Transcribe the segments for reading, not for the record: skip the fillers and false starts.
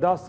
10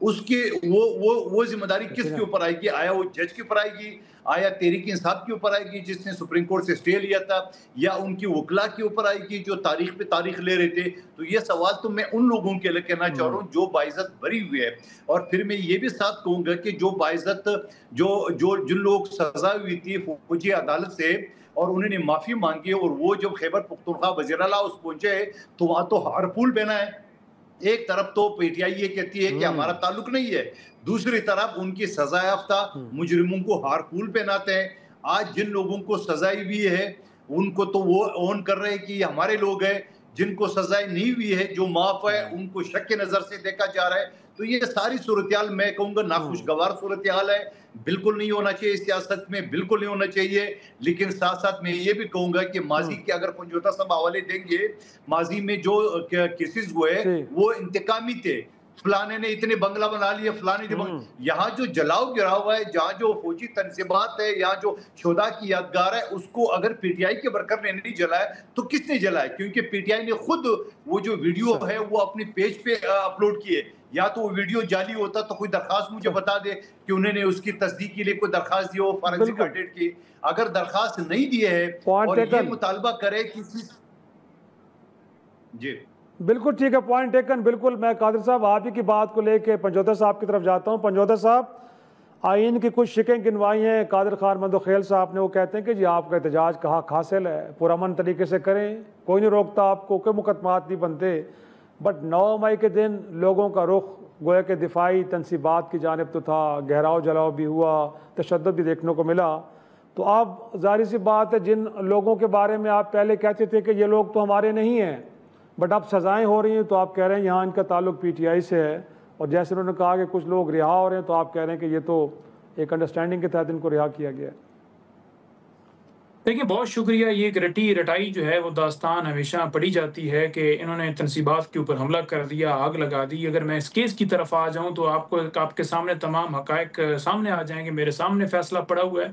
اس کی وہ ذمہ داری کس کے اوپر آئے گی؟ آیا وہ جج کے اوپر آئے گی؟ آیا تحریک انصاف کے اوپر آئے گی جس نے سپریم کورٹ سے اسٹے لیا تھا؟ یا ان کی وکلا کے اوپر آئے گی جو تاریخ پہ تاریخ لے رہے تھے؟ تو یہ سوال تو میں ان لوگوں کے لیے کہنا چاہ رہا ہوں جو باعزت بری ہوئے ہے. اور پھر میں یہ بھی ساتھ کہوں گا کہ جو باعزت جن لوگ سزا ہوئی تھی فوجی عدالت سے اور انہوں نے معافی مانگی اور وہ جب خیبر پختونخوا وزیر اعلیٰ اس پہنچے تو وہاں تو ہار پھول بہنا ہے. ایک طرف تو پی ٹی آئی یہ کہتی ہے کہ ہمارا تعلق نہیں ہے، دوسری طرف ان کی سزا یافتہ مجرموں کو ہار پھول پہناتے ہیں. آج جن لوگوں کو سزائی ہوئی ہے ان کو تو وہ اون کر رہے ہیں کہ یہ ہمارے لوگ ہیں، جن کو سزائی نہیں ہوئی ہے جو معاف ہے ان کو شک کے نظر سے دیکھا جا رہا ہے. تو یہ ساری صورتحال میں کہوں گا ناخوشگوار صورتحال ہے، بالکل نہیں ہونا چاہیے سیاست میں، بالکل نہیں ہونا چاہیے. لیکن ساتھ ساتھ میں یہ بھی کہوں گا کہ ماضی کے اگر پنجوتا صاحب حوالے دیں گے، ماضی میں جو کیسز ہوئے وہ انتقامی تھے. فلانے نے اتنے بنگلہ بنا لیے، فلانے نے یہاں جو جلاؤ گرا ہوا ہے، جہاں جو فوجی تنصیبات ہے، یہاں جو شہداء کی یادگار ہے، اس کو اگر پی ٹی آئی کے ورکر نے نہیں جلایا تو کس نے جلایا؟ کیونکہ پی ٹی آئی نے خود وہ جو ویڈیو ہے وہ اپنی پیج پہ اپلوڈ کیے. یا تو وہ ویڈیو جعلی ہوتا تو کوئی درخواست مجھے بتا دے کہ انہوں نے اس کی تصدیق کے لیے کوئی درخواست دی ہو فارنسک آڈٹ کی. اگر درخواست نہیں دی ہے اور یہ مطالبہ کرے کسی جی بالکل ٹھیک ہے، پوائنٹ ٹیکن. بالکل میں قادر صاحب آپ ہی کی بات کو لے کے پنجوتا صاحب کی طرف جاتا ہوں. پنجوتا صاحب آئین کی کچھ شکیں گنوائی ہیں قادر خان مندوخیل صاحب نے، وہ کہتے ہیں کہ جی آپ کا احتجاج کہاں حاصل ہے، پرامن طریقے سے کریں، کوئی نہیں روکتا آپ کو، کوئی مقدمات نہیں بنتے. بٹ 9 مئی کے دن لوگوں کا رخ گویا کہ دفاعی تنصیبات کی جانب تو تھا، گہراؤ جلاؤ بھی ہوا، تشدد بھی دیکھنے کو ملا. تو اب ظاہر سی بات ہے جن لوگوں کے بارے میں آپ پہلے کہتے تھے کہ یہ لوگ تو ہمارے نہیں ہیں، بٹ اب سزائیں ہو رہی ہیں تو آپ کہہ رہے ہیں یہاں ان کا تعلق پی ٹی آئی سے ہے. اور جیسے انہوں نے کہا کہ کچھ لوگ رہا ہو رہے ہیں تو آپ کہہ رہے ہیں کہ یہ تو ایک انڈرسٹینڈنگ کے تحت ان کو رہا کیا گیا. دیکھیں بہت شکریہ. یہ ایک رٹی رٹائی جو ہے وہ داستان ہمیشہ پڑھی جاتی ہے کہ انہوں نے تنصیبات کے اوپر حملہ کر دیا، آگ لگا دی. اگر میں اس کیس کی طرف آ جاؤں تو آپ کے سامنے تمام حقائق سامنے آ جائیں گے. میرے سامنے فیصلہ پڑا ہوا ہے.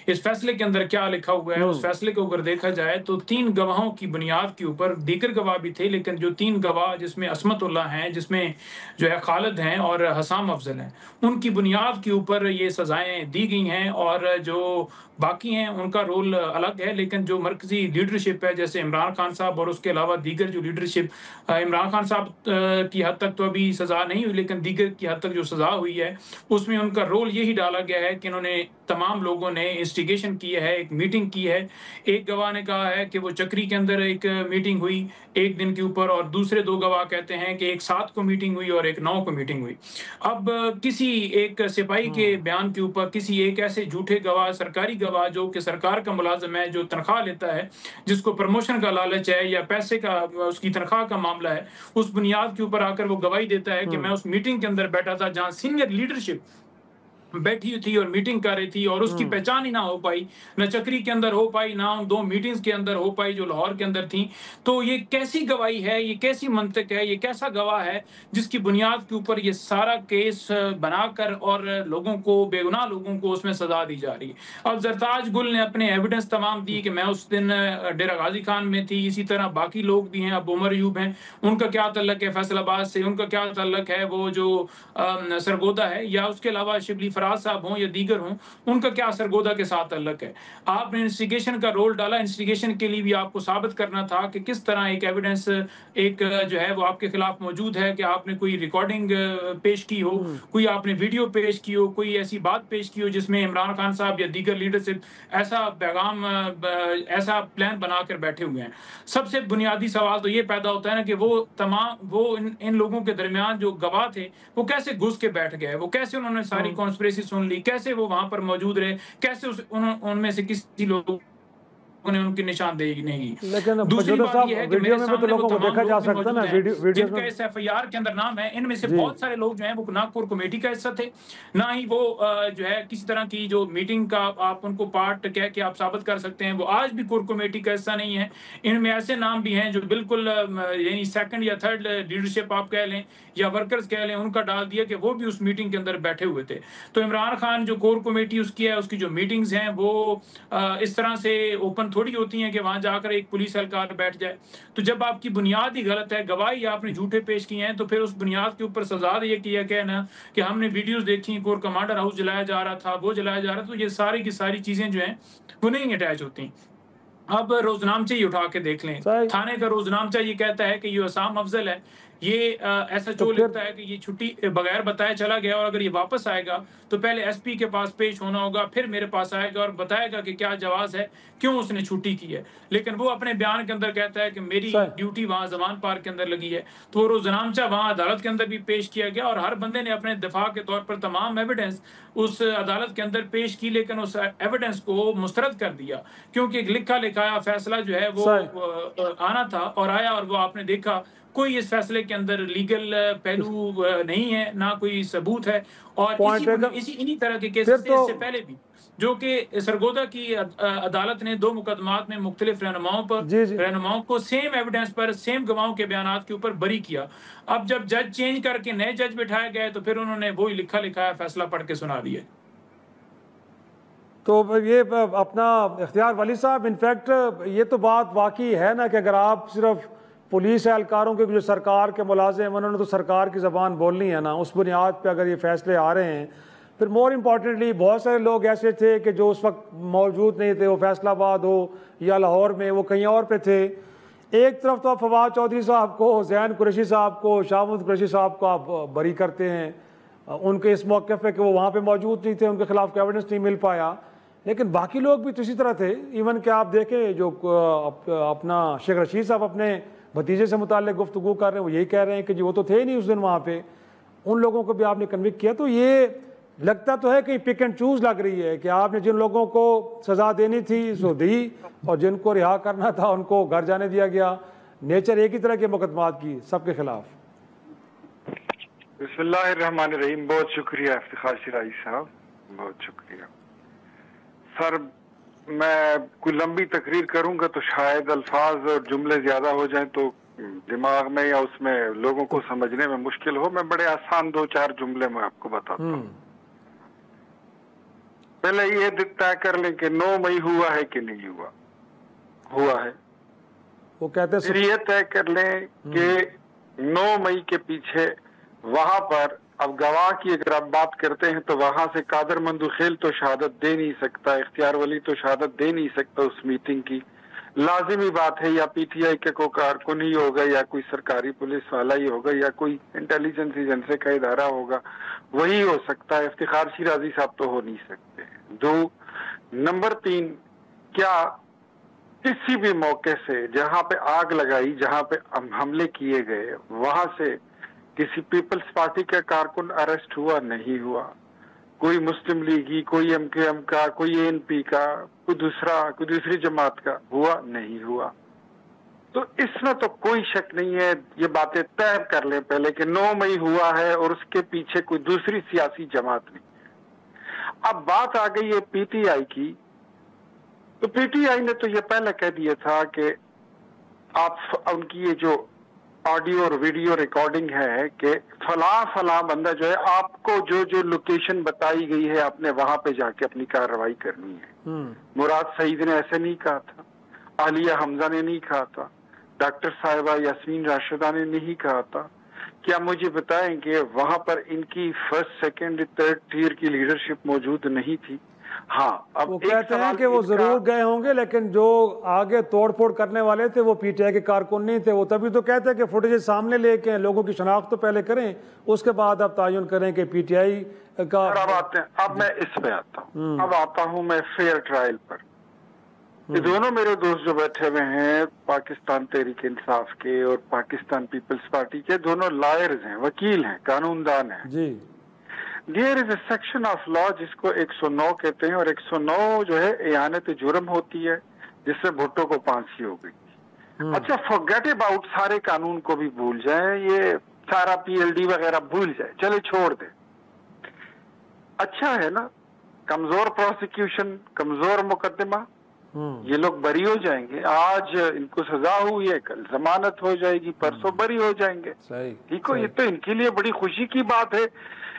اس فیصلے کے اندر کیا لکھا ہوا ہے؟ اس فیصلے کو اگر دیکھا جائے تو 3 گواہوں کی بنیاد کے اوپر، دیگر گواہ بھی تھے لیکن جو 3 گواہ جس میں عصمت اللہ ہیں، جس میں جو ہے خالد ہیں اور حسام افضل ہیں، ان کی بنیاد کے اوپر یہ سزائیں دی گئی ہیں. اور جو باقی ہیں ان کا رول الگ ہے، لیکن جو مرکزی لیڈرشپ ہے جیسے عمران خان صاحب اور اس کے علاوہ دیگر جو لیڈرشپ، عمران خان صاحب کی حد تک تو ابھی سزا نہیں ہوئی لیکن دیگر کی حد تک جو سزا ہوئی ہے اس میں ان کا رول یہی ڈالا گیا ہے کہ انہوں نے تمام لوگوں نے انسٹیگیشن کی ہے، ایک میٹنگ کی ہے. ایک گواہ نے کہا ہے کہ وہ چکری کے اندر ایک میٹنگ ہوئی ایک دن کے اوپر، اور دوسرے 2 گواہ کہتے ہیں کہ ایک 7 کو میٹنگ ہوئی اور ایک 9 کو میٹنگ ہوئی. اب کسی ایک سپاہی کے بیان کے اوپر کسی ایک ایسے جھوٹے گواہ، سرکاری گواہ جو کہ سرکار کا ملازم ہے، جو تنخواہ لیتا ہے، جس کو پروموشن کا لالچ ہے یا پیسے کا، اس کی تنخواہ کا معاملہ ہے، اس بنیاد کے اوپر آ کر وہ گواہی دیتا ہے کہ میں اس میٹنگ کے اندر بیٹھا تھا جہاں سینئر لیڈرشپ بیٹھی تھی اور میٹنگ کر رہی تھی اور اس کی پہچان ہی نہ ہو پائی، نہ چکری کے اندر ہو پائی، نہ 2 میٹنگز کے اندر ہو پائی جو لاہور کے اندر تھیں. تو یہ کیسی گواہی ہے، یہ کیسی منطق ہے، یہ کیسا گواہ ہے جس کی بنیاد کے اوپر یہ سارا کیس بنا کر اور لوگوں کو، بے گناہ لوگوں کو اس میں سزا دی جا رہی ہے. اب زرتاج گل نے اپنے ایویڈنس تمام دی کہ میں اس دن ڈیرہ غازی خان میں تھی. اسی طرح باقی لوگ بھی ہیں، اب عمر ایوب ہیں، ان کا کیا تعلق ہے فیصل آباد سے، ان کا کیا تعلق ہے وہ جو سرگودا ہے، یا اس کے علاوہ شبلی فراز صاحب ہوں یا دیگر ہوں، ان کا کیا سرگودا کے ساتھ تعلق ہے. آپ نے انویسٹیگیشن کا رول ڈالا. انویسٹیگیشن کے لیے بھی آپ کو ثابت کرنا تھا کہ کس طرح ایک ایویڈنس ایک جو ہے وہ آپ کے خلاف موجود ہے کہ آپ نے کوئی ریکارڈنگ پیش کی ہو، کوئی آپ نے ویڈیو پیش کی ہو، کوئی ایسی بات پیش کی ہو جس میں عمران خان صاحب یا دیگر لیڈرشپ ایسا پیغام، ایسا پلان بنا کر بیٹھے ہوئے ہیں. سب سے بنیادی سوال تو یہ پیدا ہوتا ہے نا کہ وہ ان لوگوں کے درمیان جو گواہ تھے وہ کیسے گھس کے بیٹھ گئے، وہ کیسے انہوں نے ساری کانسپریسی سن لی، کیسے وہ وہاں پر موجود رہے، کیسے ان میں سے کسی لوگ نے ان کی نشاندہی نہیں کی. لیکن دوسری بات یہ ہے کہ میرے سامنے وہ تمام دیکھا جا لوگ بھی سکتا موجود ہے ہیں جن کا اس ایف آئی آر کے اندر نام ہے. ان میں سے بہت سارے لوگ جو ہیں وہ نہ کور کمیٹی کا حصہ تھے، نہ ہی وہ جو ہے کسی طرح کی جو میٹنگ کا آپ ان کو پارٹ کہہ کے آپ ثابت کر سکتے ہیں، وہ آج بھی کور کمیٹی کا حصہ نہیں ہے. ان میں ایسے نام بھی ہیں جو بالکل یعنی 2nd یا 3rd لیڈرشپ آپ کہہ لیں یا ورکرز کہہ لیں، ان کا ڈال دیا کہ وہ بھی اس میٹنگ کے اندر بیٹھے ہوئے تھے. تو عمران خان جو کور کمیٹی اس کی ہے، اس کی جو میٹنگز ہیں وہ اس طرح سے اوپن تھوڑی ہوتی ہیں کہ وہاں جا کر ایک پولیس اہلکار بیٹھ جائے. تو جب آپ کی بنیاد ہی غلط ہے, گواہی آپ نے جھوٹے پیش کیے ہیں, تو پھر اس بنیاد کے اوپر سزا یہ کیا کہ نا کہ ہم نے ویڈیوز دیکھی کور کمانڈر ہاؤس جلایا جا رہا تھا, وہ جلایا جا رہا تھا, تو یہ ساری کی ساری چیزیں جو ہیں وہ نہیں اٹیچ ہوتی. اب روزنامچہ ہی اٹھا کے دیکھ لیں, تھانے کا روزنامچہ یہ کہتا ہے کہ یہ حسام افضل ہے, یہ ایس ایچ او لکھتا ہے کہ یہ چھٹی بغیر بتائے چلا گیا, اور اگر یہ واپس آئے گا تو پہلے ایس پی کے پاس پیش ہونا ہوگا, پھر میرے پاس آئے گا اور بتائے گا کہ کیا جواز ہے, کیوں اس نے چھٹی کی ہے. لیکن وہ اپنے بیان کے اندر کہتا ہے کہ میری ڈیوٹی وہاں زمان پارک کے اندر لگی ہے. تو وہ روزنامچہ وہاں عدالت کے اندر بھی پیش کیا گیا, اور ہر بندے نے اپنے دفاع کے طور پر تمام ایویڈنس اس عدالت کے اندر پیش کی, لیکن اس ایویڈنس کو مسترد کر دیا, کیونکہ ایک لکھا لکھایا فیصلہ جو ہے وہ آنا تھا, اور آیا, اور وہ آپ نے دیکھا کوئی اس فیصلے کے اندر لیگل پہلو نہیں ہے, نہ کوئی ثبوت ہے. اور انہی طرح کے کیسز سے اس سے پہلے بھی, جو کہ سرگودا کی عدالت نے 2 مقدمات میں مختلف رہنماؤں کو سیم ایویڈنس پر, سیم گواہوں کے بیانات کے اوپر بری کیا. اب جب جج چینج کر کے نئے جج بٹھائے گئے تو پھر انہوں نے وہی لکھا لکھایا فیصلہ پڑھ کے سنا دیا. تو یہ اپنا اختیار ولی صاحب, انفیکٹ یہ تو بات واقعی ہے نا کہ اگر آپ صرف پولیس اہلکاروں کے جو سرکار کے ملازم ہیں انہوں نے تو سرکار کی زبان بولنی ہے نا, اس بنیاد پہ اگر یہ فیصلے آ رہے ہیں. پھر مور امپورٹنٹلی بہت سارے لوگ ایسے تھے کہ جو اس وقت موجود نہیں تھے, وہ فیصل آباد ہو یا لاہور میں, وہ کہیں اور پہ تھے. ایک طرف تو آپ فواد چودھری صاحب کو, زین قریشی صاحب کو, شاہ محمود قریشی صاحب کو آپ بری کرتے ہیں ان کے اس موقع پہ کہ وہ وہاں پہ موجود نہیں تھے, ان کے خلاف کوئی ایویڈنس نہیں مل پایا. لیکن باقی لوگ بھی تو اسی طرح تھے. ایون کہ آپ دیکھیں جو اپنا شیخ رشید صاحب اپنے بھتیجے سے متعلق گفتگو کر رہے ہیں, وہ یہی کہہ رہے ہیں کہ جی وہ تو تھے ہی نہیں اس دن وہاں پہ. ان لوگوں کو بھی آپ نے کنوکٹ کیا. تو یہ لگتا تو ہے کہ پک اینڈ چوز لگ رہی ہے کہ آپ نے جن لوگوں کو سزا دینی تھی سو دی, اور جن کو رہا کرنا تھا ان کو گھر جانے دیا گیا. نیچر ایک ہی طرح کے مقدمات کی سب کے خلاف. بسم اللہ الرحمن الرحیم. بہت شکریہ افتخار شیرازی صاحب, بہت شکریہ. سر میں کوئی لمبی تقریر کروں گا تو شاید الفاظ اور جملے زیادہ ہو جائیں تو دماغ میں یا اس میں لوگوں کو سمجھنے میں مشکل ہو. میں بڑے آسان 2-4 جملے میں آپ کو بتاتا ہوں. پہلے یہ طے کر لیں کہ 9 مئی ہوا ہے کہ نہیں ہوا. ہوا ہے. وہ کہتے پھر یہ طے کر لیں کہ 9 مئی کے پیچھے وہاں پر اب گواہ کی اگر آپ بات کرتے ہیں تو وہاں سے قادر مندوخیل تو شہادت دے نہیں سکتا, اختیار ولی تو شہادت دے نہیں سکتا اس میٹنگ کی. لازمی بات ہے یا پی ٹی آئی کے کوئی کارکن ہی ہوگا, یا کوئی سرکاری پولیس والا ہی ہوگا, یا کوئی انٹیلیجنس ایجنسی کا ادارہ ہوگا, وہی ہو سکتا ہے. افتخار شیرازی صاحب تو ہو نہیں سکتے. 2 نمبر 3, کیا کسی بھی موقع سے جہاں پہ آگ لگائی, جہاں پہ حملے کیے گئے, وہاں سے کسی پیپلز پارٹی کا کارکن اریسٹ ہوا؟ نہیں ہوا. کوئی مسلم لیگی, کوئی ایم کے ایم کا, کوئی اے این پی کا, کوئی دوسری جماعت کا ہوا؟ نہیں ہوا. تو اس میں تو کوئی شک نہیں ہے. یہ باتیں طے کر لیں پہلے کہ 9 مئی ہوا ہے اور اس کے پیچھے کوئی دوسری سیاسی جماعت نہیں. اب بات آ گئی ہے پی ٹی آئی کی, تو پی ٹی آئی نے تو یہ پہلے کہہ دیا تھا کہ آپ ان کی یہ جو آڈیو اور ویڈیو ریکارڈنگ ہے کہ فلاں بندہ جو ہے, آپ کو جو لوکیشن بتائی گئی ہے آپ نے وہاں پہ جا کے اپنی کارروائی کرنی ہے. مراد سعید نے ایسے نہیں کہا تھا, عالیہ حمزہ نے نہیں کہا تھا, ڈاکٹر صاحبہ یاسمین راشدہ نے نہیں کہا تھا. کیا مجھے بتائیں کہ وہاں پر ان کی 1st, 2nd, 3rd ٹیر کی لیڈرشپ موجود نہیں تھی؟ ہاں. اب وہ کہتے ہیں کہ وہ ضرور گئے ہوں گے, لیکن جو آگے توڑ پھوڑ کرنے والے تھے وہ پی ٹی آئی کے کارکن نہیں تھے. وہ تبھی تو کہتے ہیں کہ فوٹیج سامنے لے کے لوگوں کی شناخت تو پہلے کریں, اس کے بعد آپ تعین کریں کہ پی ٹی آئی کا. اب میں اس پہ آتا ہوں. اب آتا ہوں میں فیئر ٹرائل پر. یہ دونوں میرے دوست جو بیٹھے ہوئے ہیں پاکستان تحریک انصاف کے اور پاکستان پیپلز پارٹی کے, دونوں لائرز ہیں, وکیل ہیں, قانون دان ہیں. جی. There is a section of law جس کو 109 کہتے ہیں, اور 109 جو ہے اعانت جرم ہوتی ہے, جس سے بھٹو کو پھانسی ہو گئی. اچھا, forget about سارے قانون کو بھی بھول جائیں, یہ سارا پی ایل ڈی وغیرہ بھول جائیں, چلے چھوڑ دیں. اچھا ہے نا, کمزور پروسیکیوشن, کمزور مقدمہ, یہ لوگ بری ہو جائیں گے. آج ان کو سزا ہوئی ہے, کل ضمانت ہو جائے گی, پرسوں بری ہو جائیں گے. ٹھیک ہو, یہ تو ان کے لیے بڑی خوشی کی بات ہے.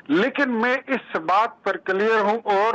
لیکن میں اس بات پر کلیئر ہوں, اور